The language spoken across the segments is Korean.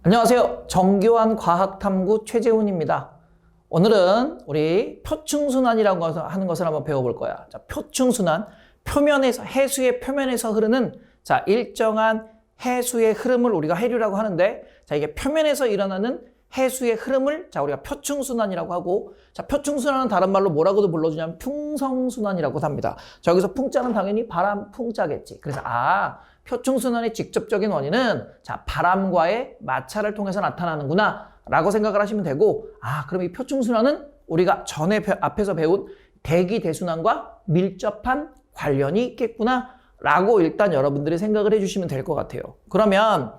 안녕하세요. 정교한 과학탐구 최재훈입니다. 오늘은 우리 표층순환이라고 하는 것을 한번 배워볼 거야. 자, 표층순환, 표면에서, 해수의 표면에서 흐르는 자, 일정한 해수의 흐름을 우리가 해류라고 하는데, 자, 이게 표면에서 일어나는 해수의 흐름을 자, 우리가 표층순환이라고 하고, 자, 표층순환은 다른 말로 뭐라고도 불러주냐면 풍성순환이라고 합니다. 자, 여기서 풍자는 당연히 바람 풍자겠지. 그래서 표층순환의 직접적인 원인은 자, 바람과의 마찰을 통해서 나타나는구나 라고 생각을 하시면 되고, 그럼 이 표층순환은 우리가 전에 앞에서 배운 대기대순환과 밀접한 관련이 있겠구나 라고 일단 여러분들이 생각을 해주시면 될 것 같아요. 그러면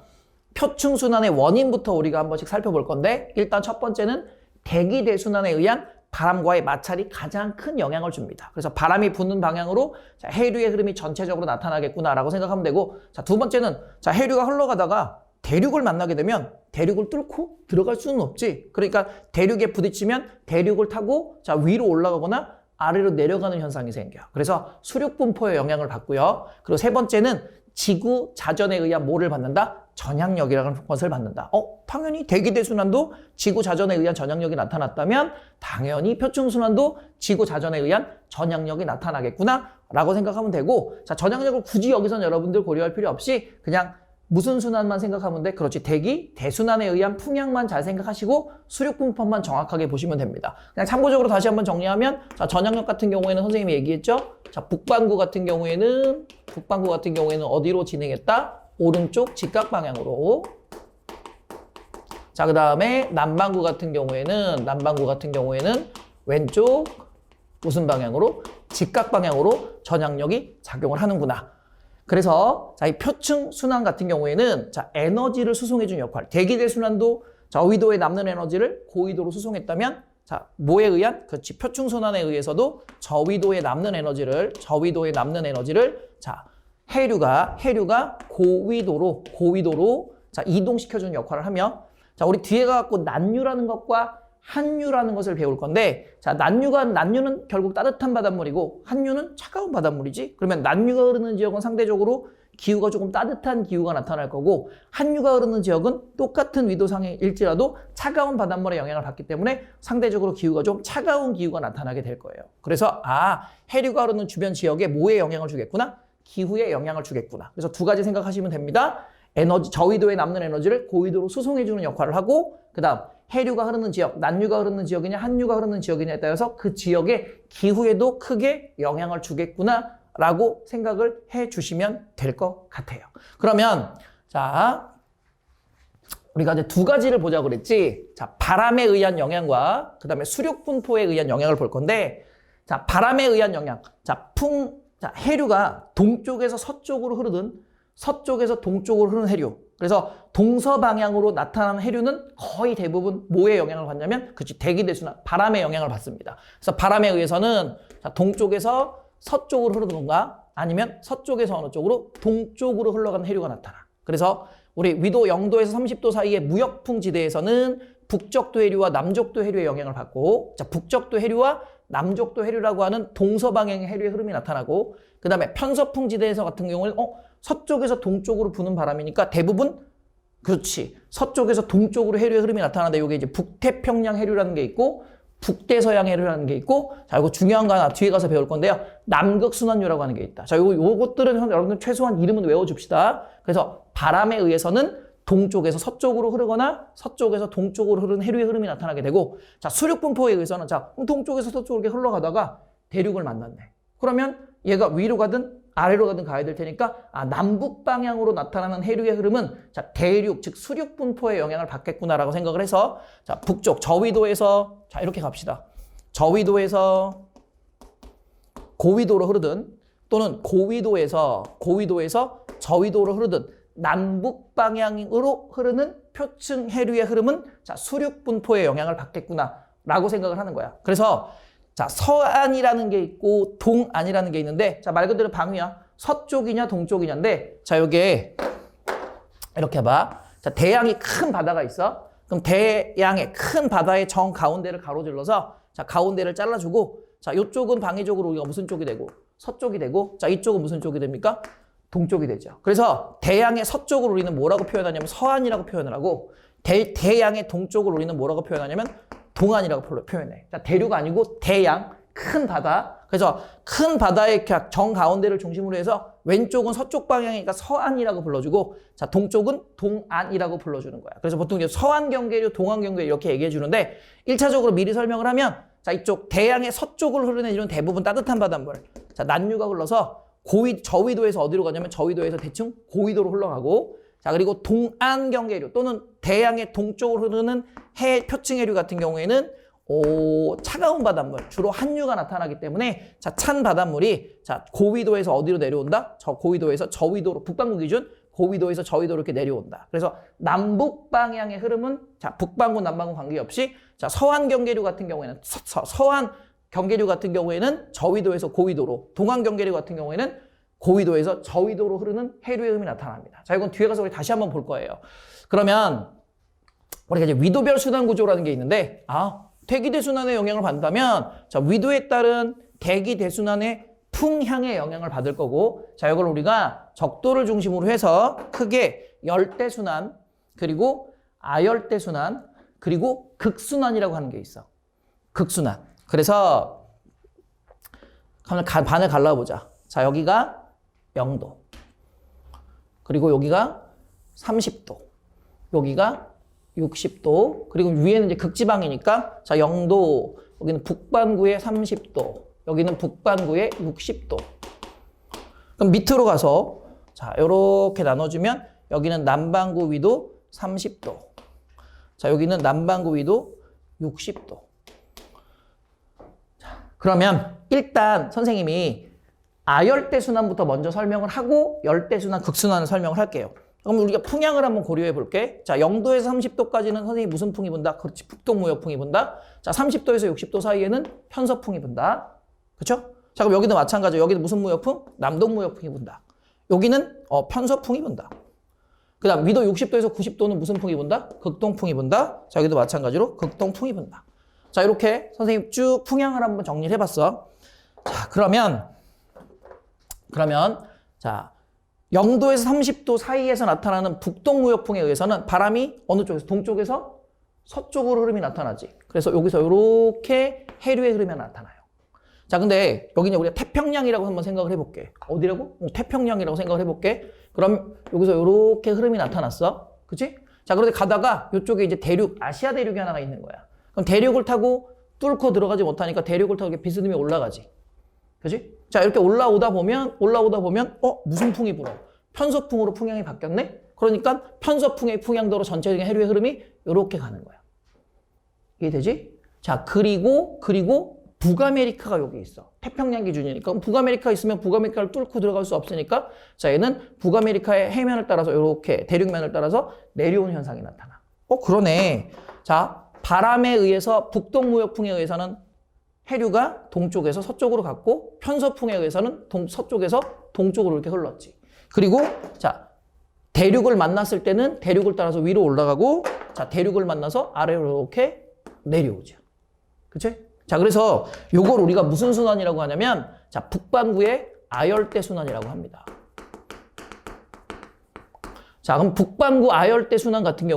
표층순환의 원인부터 우리가 한 번씩 살펴볼 건데, 일단 첫 번째는 대기대순환에 의한 바람과의 마찰이 가장 큰 영향을 줍니다. 그래서 바람이 부는 방향으로 자, 해류의 흐름이 전체적으로 나타나겠구나라고 생각하면 되고, 자, 두 번째는 자, 해류가 흘러가다가 대륙을 만나게 되면 대륙을 뚫고 들어갈 수는 없지. 그러니까 대륙에 부딪히면 대륙을 타고 자, 위로 올라가거나 아래로 내려가는 현상이 생겨. 그래서 수륙 분포의 영향을 받고요. 그리고 세 번째는 지구 자전에 의한 뭐를 받는다? 전향력이라는 것을 받는다. 당연히 대기대순환도 지구 자전에 의한 전향력이 나타났다면 당연히 표층순환도 지구 자전에 의한 전향력이 나타나겠구나 라고 생각하면 되고, 자, 전향력을 굳이 여기선 여러분들 고려할 필요 없이 그냥 무슨 순환만 생각하면 돼? 그렇지. 대기, 대순환에 의한 풍향만 잘 생각하시고 수륙분포만 정확하게 보시면 됩니다. 그냥 참고적으로 다시 한번 정리하면, 자, 전향력 같은 경우에는 선생님이 얘기했죠? 자, 북반구 같은 경우에는 어디로 진행했다? 오른쪽 직각 방향으로. 자, 그 다음에 남반구 같은 경우에는 왼쪽 무슨 방향으로? 직각 방향으로 전향력이 작용을 하는구나. 그래서 자, 이 표층 순환 같은 경우에는 자, 에너지를 수송해주는 역할. 대기대순환도 저위도에 남는 에너지를 고위도로 수송했다면, 자, 뭐에 의한? 그렇지. 표층 순환에 의해서도 저위도에 남는 에너지를 자, 해류가 고위도로 자, 이동시켜주는 역할을 하며, 자, 우리 뒤에 가갖고 난류라는 것과 한류라는 것을 배울 건데, 자, 난류는 결국 따뜻한 바닷물이고 한류는 차가운 바닷물이지. 그러면 난류가 흐르는 지역은 상대적으로 기후가 조금 따뜻한 기후가 나타날 거고, 한류가 흐르는 지역은 똑같은 위도상일지라도 차가운 바닷물의 영향을 받기 때문에 상대적으로 기후가 좀 차가운 기후가 나타나게 될 거예요. 그래서 해류가 흐르는 주변 지역에 뭐에 영향을 주겠구나? 기후에 영향을 주겠구나. 그래서 두 가지 생각하시면 됩니다. 저위도에 남는 에너지를 고위도로 수송해주는 역할을 하고, 그 다음 해류가 흐르는 지역, 난류가 흐르는 지역이냐 한류가 흐르는 지역이냐에 따라서 그 지역의 기후에도 크게 영향을 주겠구나 라고 생각을 해주시면 될 것 같아요. 그러면 자, 우리가 이제 두 가지를 보자고 그랬지. 자, 바람에 의한 영향과 그 다음에 수륙 분포에 의한 영향을 볼 건데, 자, 바람에 의한 영향. 자, 해류가 동쪽에서 서쪽으로 동쪽으로 흐르는 해류. 그래서 동서방향으로 나타나는 해류는 거의 대부분 뭐에 영향을 받냐면, 그렇지, 대기대순환, 바람의 영향을 받습니다. 그래서 바람에 의해서는 자, 동쪽에서 서쪽으로 흐르던가 아니면 서쪽에서 어느 쪽으로 동쪽으로 흘러가는 해류가 나타나. 그래서 우리 위도 0도에서 30도 사이의 무역풍 지대에서는 북적도 해류와 남적도 해류의 영향을 받고, 자, 북적도 해류와 남적도 해류라고 하는 동서방향의 해류의 흐름이 나타나고, 그 다음에 편서풍 지대에서 같은 경우는 서쪽에서 동쪽으로 부는 바람이니까 대부분, 그렇지, 서쪽에서 동쪽으로 해류의 흐름이 나타나는데, 이게 이제 북태평양 해류라는 게 있고 북대서양 해류라는 게 있고, 자, 이거 중요한 거 하나 뒤에 가서 배울 건데요. 남극순환류라고 하는 게 있다. 자, 요것들은 여러분들 최소한 이름은 외워줍시다. 그래서 바람에 의해서는 동쪽에서 서쪽으로 흐르거나 서쪽에서 동쪽으로 흐르는 해류의 흐름이 나타나게 되고, 자, 수륙 분포에 의해서는 자, 동쪽에서 서쪽으로 이렇게 흘러가다가 대륙을 만났네. 그러면 얘가 위로 가든 아래로 가든 가야 될 테니까 남북 방향으로 나타나는 해류의 흐름은 자, 대륙, 즉 수륙 분포에 영향을 받겠구나라고 생각을 해서, 자, 북쪽 저위도에서 자, 이렇게 갑시다. 저위도에서 고위도로 흐르든 또는 고위도에서 저위도로 흐르든 남북 방향으로 흐르는 표층 해류의 흐름은 자, 수륙 분포에 영향을 받겠구나라고 생각을 하는 거야. 그래서 자, 서안이라는 게 있고 동안이라는 게 있는데, 자, 말 그대로 방위야. 서쪽이냐 동쪽이냐인데, 자, 여기에 이렇게 봐. 자, 대양이 큰 바다가 있어. 그럼 대양의 큰 바다의 정 가운데를 가로질러서 자, 가운데를 잘라주고, 자, 이쪽은 방위적으로 우리가 무슨 쪽이 되고 서쪽이 되고, 자, 이쪽은 무슨 쪽이 됩니까? 동쪽이 되죠. 그래서 대양의 서쪽을 우리는 뭐라고 표현하냐면 서안이라고 표현을 하고 대양의 동쪽을 우리는 뭐라고 표현하냐면 동안이라고 표현해. 자, 대륙 아니고 대양, 큰 바다. 그래서 큰 바다의 정 가운데를 중심으로 해서 왼쪽은 서쪽 방향이니까 서안이라고 불러주고 자, 동쪽은 동안이라고 불러주는 거야. 그래서 보통 이제 서안 경계류, 동안 경계류 이렇게 얘기해 주는데 1차적으로 미리 설명을 하면 자, 이쪽 대양의 서쪽을 흐르는 이런 대부분 따뜻한 바닷물. 자, 난류가 흘러서 저위도에서 어디로 가냐면 저위도에서 대충 고위도로 흘러가고 자, 그리고 동안 경계류 또는 대양의 동쪽으로 흐르는 표층 해류 같은 경우에는 차가운 바닷물, 주로 한류가 나타나기 때문에 자, 찬 바닷물이 자, 고위도에서 어디로 내려온다? 고위도에서 저위도로 북반구 기준 고위도에서 저위도로 이렇게 내려온다. 그래서 남북 방향의 흐름은 자, 북반구 남반구 관계없이 자, 서안 경계류 같은 경우에는 서안 경계류 같은 경우에는 저위도에서 고위도로, 동안 경계류 같은 경우에는 고위도에서 저위도로 흐르는 해류의 흐름이 나타납니다. 자, 이건 뒤에 가서 우리 다시 한번 볼 거예요. 그러면 우리가 이제 위도별 순환 구조라는 게 있는데 대기대순환의 영향을 받는다면 자, 위도에 따른 대기대순환의 풍향의 영향을 받을 거고 자, 이걸 우리가 적도를 중심으로 해서 크게 열대순환 그리고 아열대순환 그리고 극순환이라고 하는 게 있어. 극순환. 그래서 반을 갈라보자. 자, 여기가 0도 그리고 여기가 30도 여기가 60도 그리고 위에는 이제 극지방이니까 자, 0도 여기는 북반구에 30도 여기는 북반구에 60도 그럼 밑으로 가서 자, 요렇게 나눠주면 여기는 남반구 위도 30도 자, 여기는 남반구 위도 60도 자, 그러면 일단 선생님이 아열대순환부터 먼저 설명을 하고 열대순환, 극순환을 설명을 할게요. 그럼 우리가 풍향을 한번 고려해 볼게. 자, 0도에서 30도까지는 선생님이 무슨 풍이 분다? 그렇지, 북동무역풍이 분다. 자, 30도에서 60도 사이에는 편서풍이 분다. 그렇죠? 자, 그럼 여기도 마찬가지예요. 여기도 무슨 무역풍? 남동무역풍이 분다. 여기는 편서풍이 분다. 그 다음 위도 60도에서 90도는 무슨 풍이 분다? 극동풍이 분다. 자, 여기도 마찬가지로 극동풍이 분다. 자, 이렇게 선생님 쭉 풍향을 한번 정리를 해봤어. 자, 그러면 자, 0도에서 30도 사이에서 나타나는 북동무역풍에 의해서는 바람이 어느 쪽에서? 동쪽에서 서쪽으로 흐름이 나타나지. 그래서 여기서 이렇게 해류의 흐름이 나타나요. 자, 근데 여기는 우리가 태평양이라고 한번 생각을 해볼게. 어디라고? 태평양이라고 생각을 해볼게. 그럼 여기서 이렇게 흐름이 나타났어. 그치? 자, 그런데 가다가 이쪽에 이제 대륙, 아시아 대륙이 하나가 있는 거야. 그럼 대륙을 타고 뚫고 들어가지 못하니까 대륙을 타고 이렇게 비스듬히 올라가지. 그치? 자, 이렇게 올라오다 보면 무슨 풍이 불어? 편서풍으로 풍향이 바뀌었네? 그러니까 편서풍의 풍향도로 전체적인 해류의 흐름이 이렇게 가는 거야. 이해되지? 자, 그리고 북아메리카가 여기 있어. 태평양 기준이니까. 그럼 북아메리카 있으면 북아메리카를 뚫고 들어갈 수 없으니까 자, 얘는 북아메리카의 해면을 따라서 이렇게 대륙면을 따라서 내려오는 현상이 나타나. 그러네. 자, 바람에 의해서 북동무역풍에 의해서는 해류가 동쪽에서 서쪽으로 갔고 편서풍에 의해서는 서쪽에서 동쪽으로 이렇게 흘렀지. 그리고 자, 대륙을 만났을 때는 대륙을 따라서 위로 올라가고 자, 대륙을 만나서 아래로 이렇게 내려오죠. 그치? 자, 그래서 요걸 우리가 무슨 순환이라고 하냐면 자, 북반구의 아열대 순환이라고 합니다. 자, 그럼 북반구 아열대 순환 같은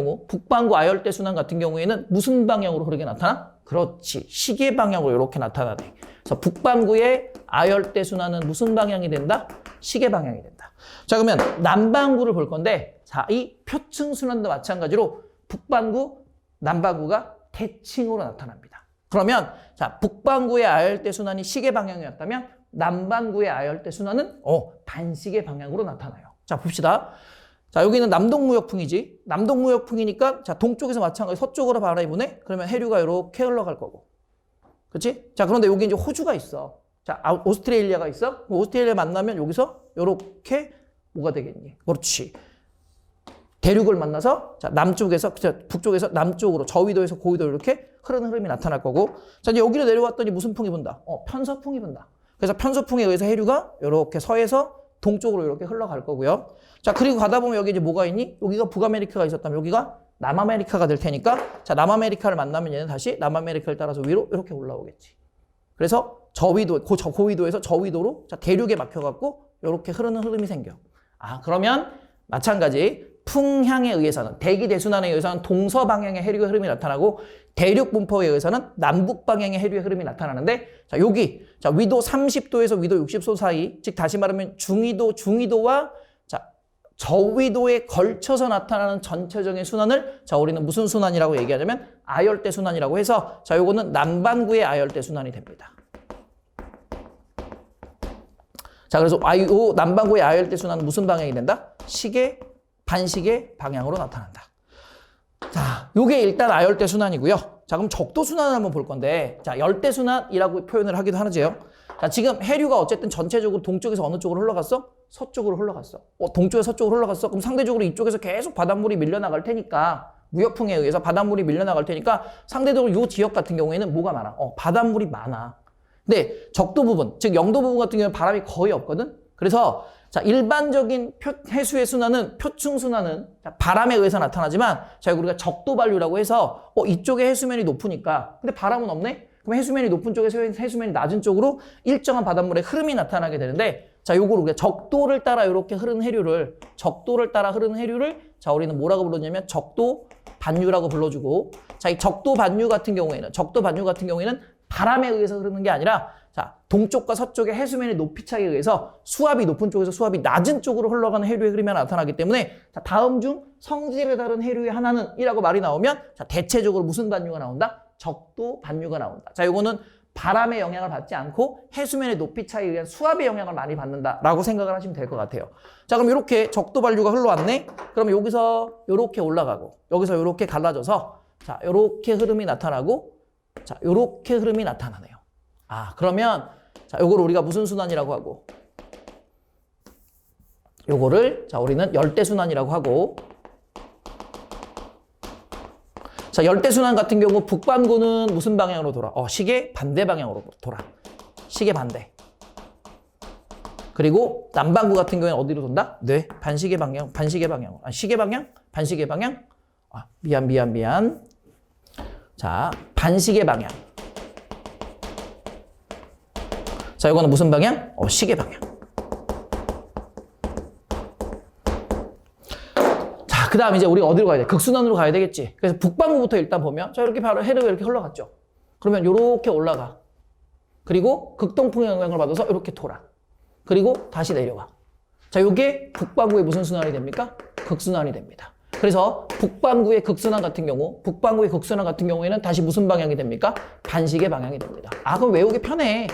경우에는 무슨 방향으로 흐르게 나타나? 그렇지. 시계 방향으로 이렇게 나타나네. 그래서 북반구의 아열대 순환은 무슨 방향이 된다? 시계 방향이 된다. 자, 그러면 남반구를 볼 건데 자, 이 표층 순환도 마찬가지로 북반구, 남반구가 대칭으로 나타납니다. 그러면 자, 북반구의 아열대 순환이 시계 방향이었다면 남반구의 아열대 순환은 반시계 방향으로 나타나요. 자, 봅시다. 자, 여기는 남동무역풍이지. 남동무역풍이니까 자, 동쪽에서 마찬가지로 서쪽으로 바람이 부네. 그러면 해류가 이렇게 흘러갈 거고. 그렇지? 자, 그런데 여기 이제 호주가 있어. 자, 오스트레일리아가 있어. 오스트레일리아 만나면 여기서 이렇게 뭐가 되겠니? 그렇지. 대륙을 만나서 자, 남쪽에서 북쪽에서 남쪽으로 저위도에서 고위도 이렇게 흐르는 흐름이 나타날 거고. 자, 이제 여기로 내려왔더니 무슨 풍이 분다? 편서풍이 분다. 그래서 편서풍에 의해서 해류가 이렇게 서에서 동쪽으로 이렇게 흘러갈 거고요. 자, 그리고 가다 보면 여기 이제 뭐가 있니? 여기가 북아메리카가 있었다면 여기가 남아메리카가 될 테니까 자, 남아메리카를 만나면 얘는 다시 남아메리카를 따라서 위로 이렇게 올라오겠지. 그래서 고위도에서 저위도로 자, 대륙에 막혀갖고 이렇게 흐르는 흐름이 생겨. 그러면 마찬가지 풍향에 의해서는 대기 대순환에 의해서는 동서 방향의 해류의 흐름이 나타나고 대륙 분포에 의해서는 남북 방향의 해류의 흐름이 나타나는데 자, 여기 위도 30도에서 위도 60도 사이, 즉 다시 말하면 중위도와 저위도에 걸쳐서 나타나는 전체적인 순환을 우리는 무슨 순환이라고 얘기하냐면 아열대 순환이라고 해서 요거는 남반구의 아열대 순환이 됩니다. 그래서 요 남반구의 아열대 순환은 무슨 방향이 된다? 반시계 방향으로 나타난다. 요게 일단 아열대 순환이고요. 그럼 적도 순환을 한번 볼 건데, 열대 순환이라고 표현을 하기도 하죠. 지금 해류가 어쨌든 전체적으로 동쪽에서 어느 쪽으로 흘러갔어? 서쪽으로 흘러갔어. 동쪽에서 서쪽으로 흘러갔어. 그럼 상대적으로 이쪽에서 계속 바닷물이 밀려나갈 테니까, 무역풍에 의해서 바닷물이 밀려나갈 테니까 상대적으로 이 지역 같은 경우에는 뭐가 많아? 바닷물이 많아. 근데 적도 부분, 즉 영도 부분 같은 경우는 바람이 거의 없거든? 그래서 일반적인 해수의 순환은, 표층 순환은 바람에 의해서 나타나지만, 우리가 적도 반류라고 해서 이쪽에 해수면이 높으니까, 근데 바람은 없네? 그럼 해수면이 높은 쪽에서 해수면이 낮은 쪽으로 일정한 바닷물의 흐름이 나타나게 되는데, 요거를 우리가 적도를 따라 이렇게 흐르는 해류를, 우리는 뭐라고 불렀냐면 적도 반류라고 불러주고, 이 적도 반류 같은 경우에는 바람에 의해서 흐르는 게 아니라, 동쪽과 서쪽의 해수면의 높이 차이에 의해서 수압이 높은 쪽에서 수압이 낮은 쪽으로 흘러가는 해류의 흐름이 나타나기 때문에, 다음 중 성질에 따른 해류의 하나는 이라고 말이 나오면, 대체적으로 무슨 반류가 나온다? 적도 반류가 나온다. 요거는 바람의 영향을 받지 않고 해수면의 높이 차이에 의한 수압의 영향을 많이 받는다라고 생각을 하시면 될 것 같아요. 그럼 이렇게 적도 반류가 흘러왔네? 그럼 여기서 이렇게 올라가고, 여기서 이렇게 갈라져서, 이렇게 흐름이 나타나고, 이렇게 흐름이 나타나네요. 그러면, 요거를 우리가 무슨 순환이라고 하고, 요거를, 우리는 열대순환이라고 하고, 열대순환 같은 경우 북반구는 무슨 방향으로 돌아? 시계 반대 방향으로 돌아. 시계 반대. 그리고 남반구 같은 경우에는 어디로 돈다? 네, 반시계 방향. 시계 방향? 반시계 방향? 미안. 반시계 방향. 이거는 무슨 방향? 시계 방향. 그 다음 이제 우리가 어디로 가야 돼? 극순환으로 가야 되겠지. 그래서 북반구부터 일단 보면, 이렇게 바로 해류가 이렇게 흘러갔죠. 그러면 이렇게 올라가. 그리고 극동풍의 영향을 받아서 이렇게 돌아. 그리고 다시 내려가. 이게 북반구의 무슨 순환이 됩니까? 극순환이 됩니다. 그래서 북반구의 극순환 같은 경우에는 다시 무슨 방향이 됩니까? 반시계 방향이 됩니다. 그럼 외우기 편해.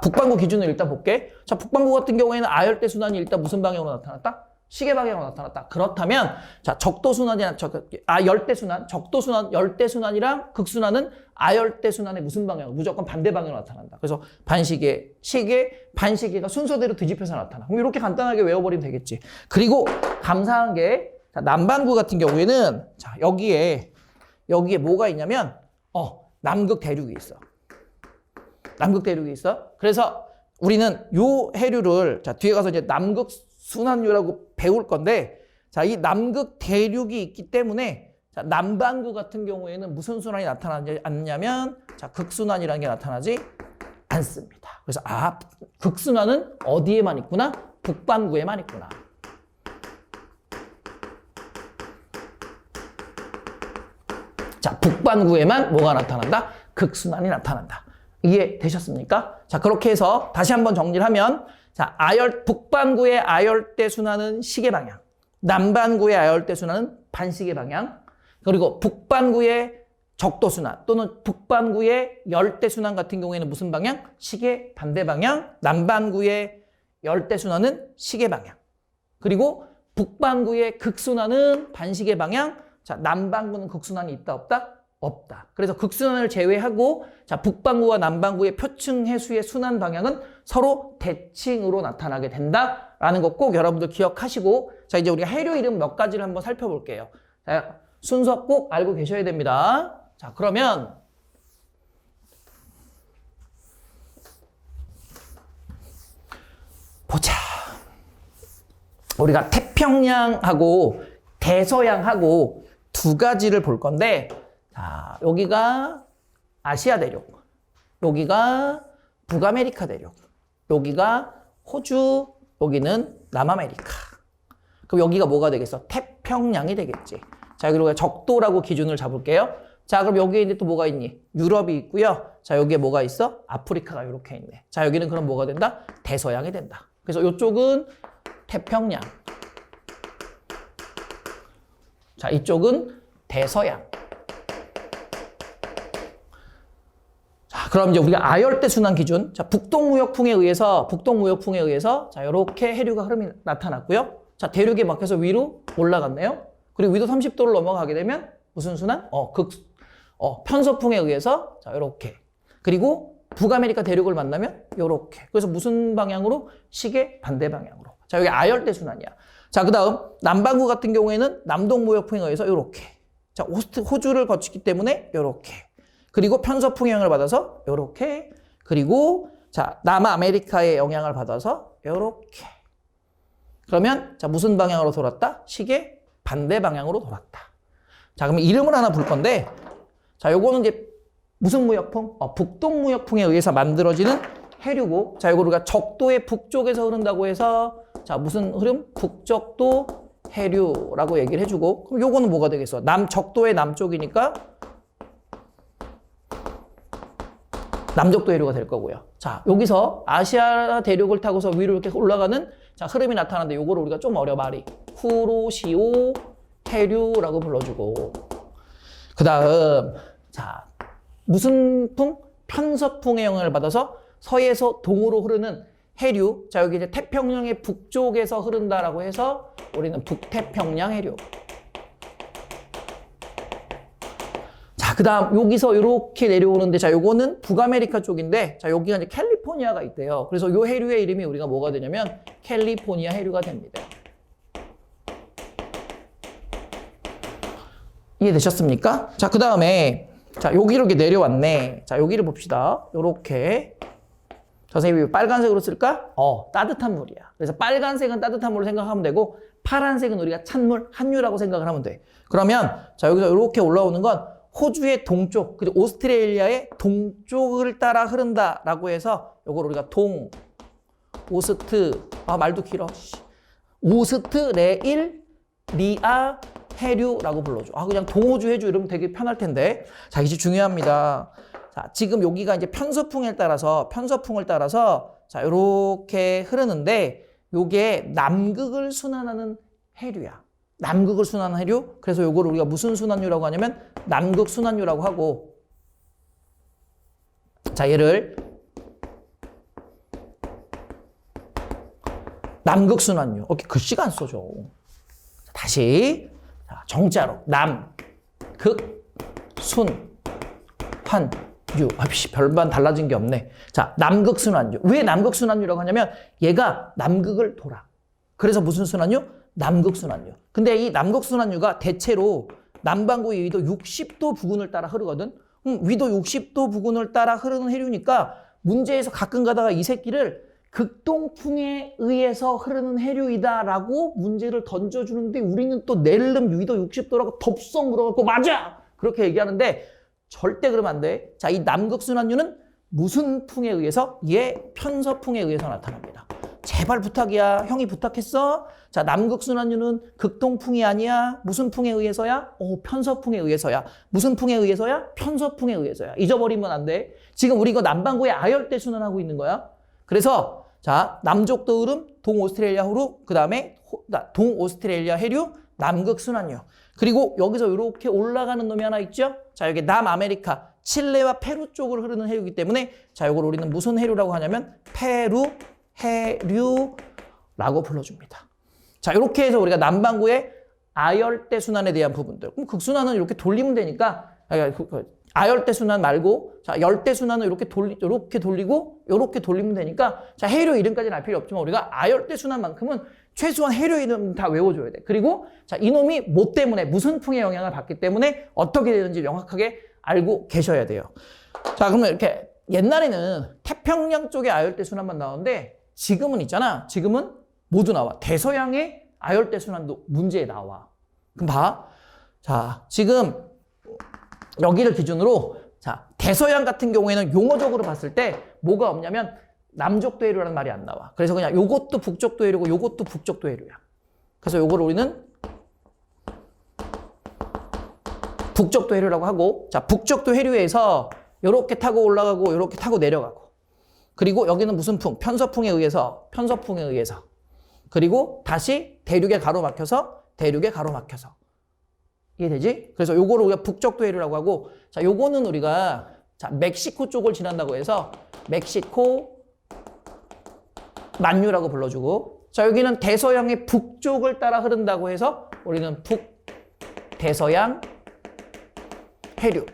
북반구 기준으로 일단 볼게. 북반구 같은 경우에는 아열대 순환이 일단 무슨 방향으로 나타났다? 시계 방향으로 나타났다. 그렇다면, 적도순환이나, 열대순환, 적도순환, 열대순환이랑 극순환은 아열대순환의 무슨 방향으로? 무조건 반대 방향으로 나타난다. 그래서 반시계, 시계, 반시계가 순서대로 뒤집혀서 나타나. 그럼 이렇게 간단하게 외워버리면 되겠지. 그리고 감사한 게, 남반구 같은 경우에는, 여기에 뭐가 있냐면, 남극 대륙이 있어. 그래서 우리는 요 해류를, 뒤에 가서 이제 남극 순환류라고 배울 건데, 이 남극 대륙이 있기 때문에, 남반구 같은 경우에는 무슨 순환이 나타나지 않냐면, 극순환이라는 게 나타나지 않습니다. 그래서, 극순환은 어디에만 있구나? 북반구에만 있구나. 북반구에만 뭐가 나타난다? 극순환이 나타난다. 이해되셨습니까? 그렇게 해서 다시 한번 정리를 하면, 북반구의 아열대 순환은 시계 방향, 남반구의 아열대 순환은 반시계 방향, 그리고 북반구의 적도 순환 또는 북반구의 열대 순환 같은 경우에는 무슨 방향? 시계 반대 방향. 남반구의 열대 순환은 시계 방향. 그리고 북반구의 극순환은 반시계 방향. 남반구는 극순환이 있다 없다? 없다. 그래서 극순환을 제외하고 북반구와 남반구의 표층 해수의 순환 방향은 서로 대칭으로 나타나게 된다라는 거 꼭 여러분들 기억하시고, 이제 우리가 해류 이름 몇 가지를 한번 살펴볼게요. 순서 꼭 알고 계셔야 됩니다. 그러면 보자. 우리가 태평양하고 대서양하고 두 가지를 볼 건데, 여기가 아시아 대륙, 여기가 북아메리카 대륙, 여기가 호주, 여기는 남아메리카. 그럼 여기가 뭐가 되겠어? 태평양이 되겠지. 자, 여기로 적도라고 기준을 잡을게요. 자, 그럼 여기에 이제 또 뭐가 있니? 유럽이 있고요. 자, 여기에 뭐가 있어? 아프리카가 이렇게 있네. 자, 여기는 그럼 뭐가 된다? 대서양이 된다. 그래서 이쪽은 태평양. 자, 이쪽은 대서양. 자, 그럼 이제 우리가 아열대 순환 기준. 자, 북동무역풍에 의해서, 자, 이렇게 해류가 흐름이 나타났고요. 자, 대륙에 막혀서 위로 올라갔네요. 그리고 위도 30도를 넘어가게 되면 무슨 순환? 편서풍에 의해서, 자, 이렇게. 그리고 북아메리카 대륙을 만나면 이렇게. 그래서 무슨 방향으로? 시계 반대 방향으로. 자, 여기 아열대 순환이야. 자, 그 다음 남반구 같은 경우에는 남동무역풍에 의해서 이렇게. 자, 호주를 거치기 때문에 이렇게. 그리고 편서풍의 영향을 받아서 이렇게. 그리고 자, 남아메리카의 영향을 받아서 이렇게. 그러면 자, 무슨 방향으로 돌았다? 시계 반대 방향으로 돌았다. 자, 그러면 이름을 하나 부를 건데, 자, 요거는 이제 무슨 무역풍? 북동무역풍에 의해서 만들어지는 해류고, 자, 요거 우리가 적도의 북쪽에서 흐른다고 해서, 자, 무슨 흐름? 북적도 해류라고 얘기를 해주고, 그럼 요거는 뭐가 되겠어? 적도의 남쪽이니까 남적도 해류가 될 거고요. 자, 여기서 아시아 대륙을 타고서 위로 이렇게 올라가는 자, 흐름이 나타나는데 요거를 우리가 좀 어려 말이 쿠로시오 해류라고 불러주고, 그 다음 자, 무슨 풍? 편서풍의 영향을 받아서 서에서 동으로 흐르는 해류. 자, 여기 이제 태평양의 북쪽에서 흐른다라고 해서 우리는 북태평양 해류. 자, 그 다음 여기서 이렇게 내려오는데, 자, 요거는 북아메리카 쪽인데, 자, 여기가 이제 캘리포니아가 있대요. 그래서 요 해류의 이름이 우리가 뭐가 되냐면 캘리포니아 해류가 됩니다. 이해되셨습니까? 자, 그 다음에 자, 여기로 이렇게 내려왔네. 자, 여기를 봅시다. 요렇게. 선생님이 빨간색으로 쓸까? 따뜻한 물이야. 그래서 빨간색은 따뜻한 물을 생각하면 되고, 파란색은 우리가 찬물, 한유라고 생각을 하면 돼. 그러면 자, 여기서 이렇게 올라오는 건 호주의 동쪽, 그리고 오스트레일리아의 동쪽을 따라 흐른다라고 해서 요걸 우리가 말도 길어. 오스트레일리아 해류라고 불러줘. 그냥 동호주 해주 이러면 되게 편할 텐데. 자, 이제 중요합니다. 자, 지금 여기가 이제 편서풍을 따라서 자, 이렇게 흐르는데, 요게 남극을 순환하는 해류야. 남극을 순환하는 해류. 그래서 요거를 우리가 무슨 순환류라고 하냐면 남극 순환류라고 하고, 자, 얘를 남극 순환류. 오케이, 글씨가 안 써져. 다시. 자, 정자로 남극 순환류. 별반 달라진 게 없네. 자, 남극 순환류. 왜 남극 순환류라고 하냐면 얘가 남극을 돌아. 그래서 무슨 순환류? 남극 순환류. 근데 이 남극 순환류가 대체로 남반구의 위도 60도 부근을 따라 흐르거든. 위도 60도 부근을 따라 흐르는 해류니까 문제에서 가끔 가다가 이 새끼를 극동풍에 의해서 흐르는 해류이다라고 문제를 던져주는데, 우리는 또 낼름 위도 60도라고 덥석 물어갖고 맞아! 그렇게 얘기하는데 절대 그러면 안 돼. 자, 이 남극순환류는 무슨 풍에 의해서? 편서풍에 의해서 나타납니다. 제발 부탁이야. 형이 부탁했어? 자, 남극순환류는 극동풍이 아니야. 무슨 풍에 의해서야? 편서풍에 의해서야. 무슨 풍에 의해서야? 편서풍에 의해서야. 잊어버리면 안 돼. 지금 우리 이거 남반구의 아열대 순환하고 있는 거야. 그래서 자, 남쪽도 흐름, 동오스트레일리아 흐름, 그 다음에 동오스트레일리아 해류, 남극 순환류. 그리고 여기서 이렇게 올라가는 놈이 하나 있죠? 자, 여기 남아메리카, 칠레와 페루 쪽으로 흐르는 해류이기 때문에, 자, 이걸 우리는 무슨 해류라고 하냐면 페루 해류라고 불러줍니다. 자, 이렇게 해서 우리가 남반구의 아열대 순환에 대한 부분들. 그럼 극순환은 이렇게 돌리면 되니까, 아열대 순환 말고, 자, 열대 순환은 이렇게 돌리고, 이렇게 돌리면 되니까, 자, 해류 이름까지는 알 필요 없지만, 우리가 아열대 순환만큼은 최소한 해류 이름 다 외워줘야 돼. 그리고, 자, 이놈이 뭐 때문에, 무슨 풍의 영향을 받기 때문에 어떻게 되는지 명확하게 알고 계셔야 돼요. 자, 그러면 이렇게, 옛날에는 태평양 쪽의 아열대 순환만 나오는데, 지금은 있잖아. 지금은 모두 나와. 대서양의 아열대 순환도 문제에 나와. 그럼 봐. 자, 지금, 여기를 기준으로 자, 대서양 같은 경우에는 용어적으로 봤을 때 뭐가 없냐면 남쪽도 해류라는 말이 안 나와. 그래서 그냥 요것도 북쪽도 해류고 요것도 북쪽도 해류야. 그래서 요걸 우리는 북쪽도 해류라고 하고, 자, 북쪽도 해류에서 요렇게 타고 올라가고 요렇게 타고 내려가고, 그리고 여기는 무슨 풍? 편서풍에 의해서, 그리고 다시 대륙에 가로막혀서 이해되지? 그래서 요거를 우리가 북쪽도 해류라고 하고, 자, 요거는 우리가 자, 멕시코 쪽을 지난다고 해서 멕시코 만유라고 불러주고, 자, 여기는 대서양의 북쪽을 따라 흐른다고 해서 우리는 북대서양 해류.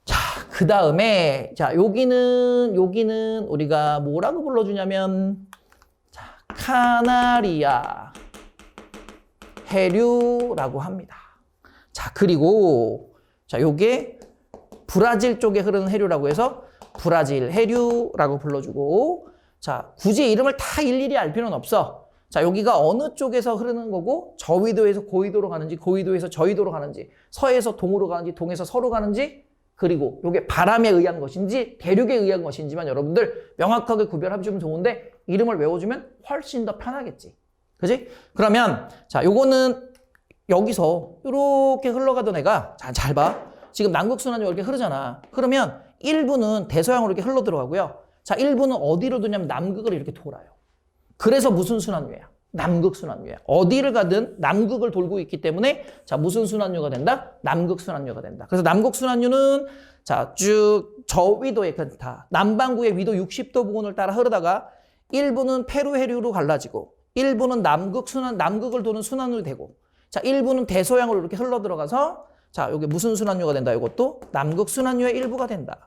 자, 그 다음에, 자, 여기는 우리가 뭐라고 불러주냐면, 자, 카나리아 해류라고 합니다. 자, 그리고, 자, 요게 브라질 쪽에 흐르는 해류라고 해서 브라질 해류라고 불러주고, 자, 굳이 이름을 다 일일이 알 필요는 없어. 자, 여기가 어느 쪽에서 흐르는 거고, 저위도에서 고위도로 가는지, 고위도에서 저위도로 가는지, 서에서 동으로 가는지, 동에서 서로 가는지, 그리고 이게 바람에 의한 것인지, 대륙에 의한 것인지만 여러분들 명확하게 구별해주면 좋은데, 이름을 외워주면 훨씬 더 편하겠지. 그지? 그러면, 자, 요거는 여기서 이렇게 흘러가던 애가, 자, 잘 봐. 지금 남극순환이 이렇게 흐르잖아. 그러면 일부는 대서양으로 이렇게 흘러 들어가고요. 자, 일부는 어디로 도냐면 남극을 이렇게 돌아요. 그래서 무슨 순환류야? 남극순환류야. 어디를 가든 남극을 돌고 있기 때문에 자, 무슨 순환류가 된다? 남극순환류가 된다. 그래서 남극순환류는 자, 쭉 저위도의 다 남반구의 위도 60도 부근을 따라 흐르다가 일부는 페루 해류로 갈라지고, 일부는 남극을 도는 순환으로 되고, 자, 일부는 대서양으로 이렇게 흘러 들어가서 자, 여기 무슨 순환류가 된다? 이것도 남극순환류의 일부가 된다.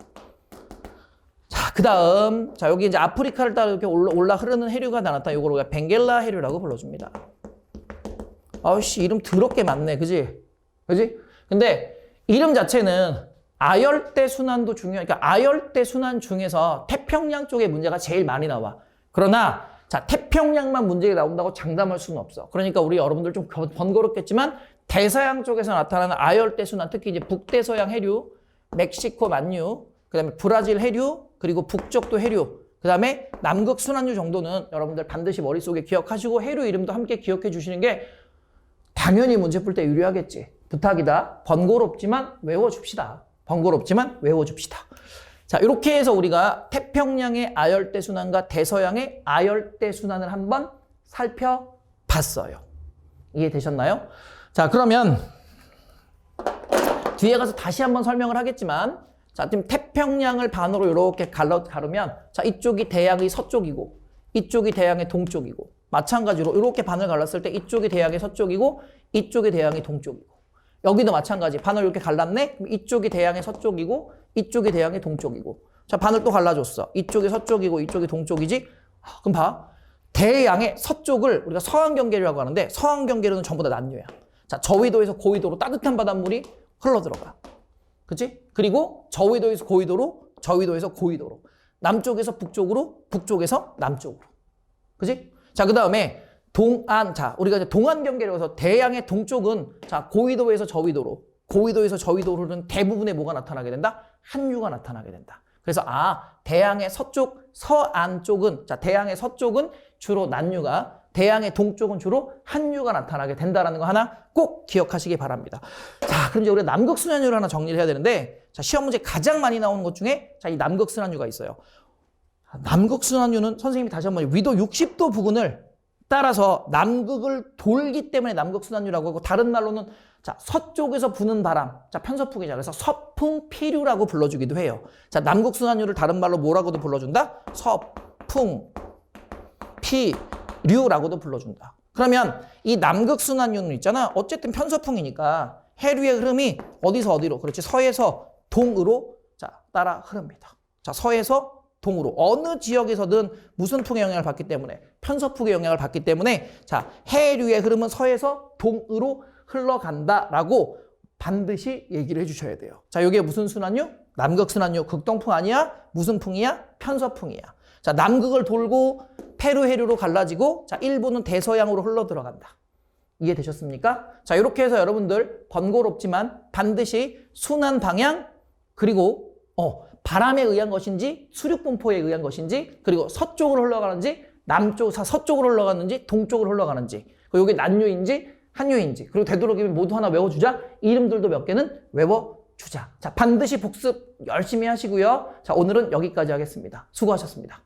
자, 그 다음, 자, 여기 이제 아프리카를 따라 이렇게 올라 흐르는 해류가 나타나. 이걸 우리가 벵겔라 해류라고 불러줍니다. 아우씨, 이름 더럽게 많네. 그지? 근데 이름 자체는 아열대 순환도 중요해. 그러니까 아열대 순환 중에서 태평양 쪽에 문제가 제일 많이 나와. 그러나, 자, 태평양만 문제가 나온다고 장담할 수는 없어. 그러니까 우리 여러분들 좀 번거롭겠지만, 대서양 쪽에서 나타나는 아열대 순환, 특히 이제 북대서양 해류, 멕시코 만유, 그 다음에 브라질 해류, 그리고 북쪽도 해류, 그 다음에 남극 순환류 정도는 여러분들 반드시 머릿속에 기억하시고 해류 이름도 함께 기억해 주시는 게 당연히 문제 풀 때 유리하겠지. 부탁이다. 번거롭지만 외워줍시다. 자, 이렇게 해서 우리가 태평양의 아열대 순환과 대서양의 아열대 순환을 한번 살펴봤어요. 이해되셨나요? 자, 그러면 뒤에 가서 다시 한번 설명을 하겠지만, 자, 지금 태평양을 반으로 이렇게 가르면, 자, 이쪽이 대양의 서쪽이고, 이쪽이 대양의 동쪽이고, 마찬가지로 이렇게 반을 갈랐을 때 이쪽이 대양의 서쪽이고, 이쪽이 대양의 동쪽이고, 여기도 마찬가지. 반을 이렇게 갈랐네? 그럼 이쪽이 대양의 서쪽이고, 이쪽이 대양의 동쪽이고. 자, 반을 또 갈라줬어. 이쪽이 서쪽이고, 이쪽이 동쪽이지? 그럼 봐. 대양의 서쪽을 우리가 서한경계류라고 하는데, 서한경계류는 전부 다 남유야. 자, 저위도에서 고위도로 따뜻한 바닷물이 흘러들어가. 그치? 그리고 저위도에서 고위도로, 저위도에서 고위도로. 남쪽에서 북쪽으로, 북쪽에서 남쪽으로. 그치? 자, 그 다음에 동안, 자, 우리가 이제 동안경계로 해서 대양의 동쪽은 자, 고위도에서 저위도로, 고위도에서 저위도로는 대부분의 뭐가 나타나게 된다? 한류가 나타나게 된다. 그래서 대양의 서쪽, 서안 쪽은, 자, 대양의 서쪽은 주로 남류가, 대양의 동쪽은 주로 한류가 나타나게 된다는 거 하나 꼭 기억하시기 바랍니다. 자, 그럼 이제 우리가 남극순환류를 하나 정리를 해야 되는데, 자, 시험 문제 가장 많이 나오는 것 중에 자, 이 남극순환류가 있어요. 남극순환류는 선생님이 다시 한번 위도 60도 부근을 따라서 남극을 돌기 때문에 남극순환류라고 하고, 다른 말로는 자, 서쪽에서 부는 바람, 자, 편서풍이잖아요. 그래서 서풍피류라고 불러주기도 해요. 자, 남극순환류를 다른 말로 뭐라고도 불러준다? 서풍피류라고도 불러준다. 그러면 이 남극순환류는 있잖아. 어쨌든 편서풍이니까 해류의 흐름이 어디서 어디로? 그렇지. 서에서 동으로 자, 따라 흐릅니다. 자, 서에서 동으로 어느 지역에서든 무슨 풍의 영향을 받기 때문에 편서풍의 영향을 받기 때문에 자, 해류의 흐름은 서에서 동으로 흘러간다라고 반드시 얘기를 해주셔야 돼요. 자, 이게 무슨 순환류? 남극순환류. 극동풍 아니야? 무슨 풍이야? 편서풍이야. 자, 남극을 돌고 페루 해류로 갈라지고 자, 일부는 대서양으로 흘러 들어간다. 이해되셨습니까? 자, 이렇게 해서 여러분들 번거롭지만 반드시 순환 방향 그리고 바람에 의한 것인지 수륙분포에 의한 것인지 그리고 서쪽으로 흘러가는지 서쪽으로 흘러가는지 동쪽으로 흘러가는지 그리고 이게 난류인지 한류인지 그리고 되도록이면 모두 하나 외워주자. 이름들도 몇 개는 외워주자. 자, 반드시 복습 열심히 하시고요. 자, 오늘은 여기까지 하겠습니다. 수고하셨습니다.